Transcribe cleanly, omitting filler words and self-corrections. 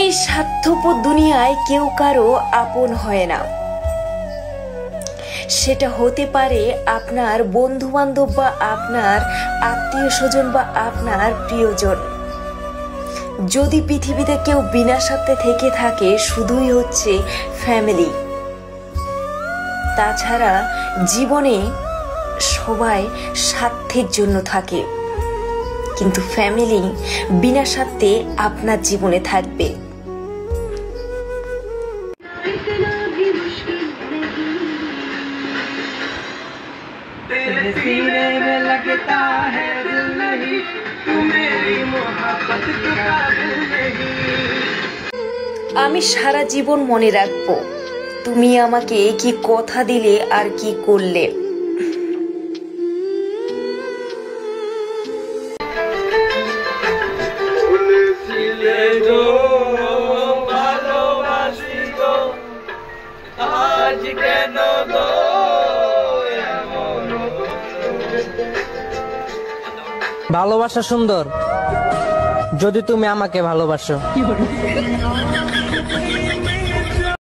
এই স্বার্থপর দুনিয়ায় কেউ কারো আপন হয় না। সেটা হতে পারে আপনার বন্ধু বান্ধব বা আপনার আত্মীয় স্বজন বা আপনার প্রিয়জন। যদি পৃথিবীতে কেউ বিনা স্বার্থে থেকে থাকে শুধুই হচ্ছে ফ্যামিলি। তাছাড়া জীবনে সবাই স্বার্থের জন্য থাকে, কিন্তু ফ্যামিলি বিনা স্বার্থে আপনার জীবনে থাকবে। আমি সারা জীবন মনে রাখবো তুমি আমাকে কি কথা দিলে আর কি করলে। ভালোবাসা সুন্দর যদি তুমি আমাকে ভালোবাসো।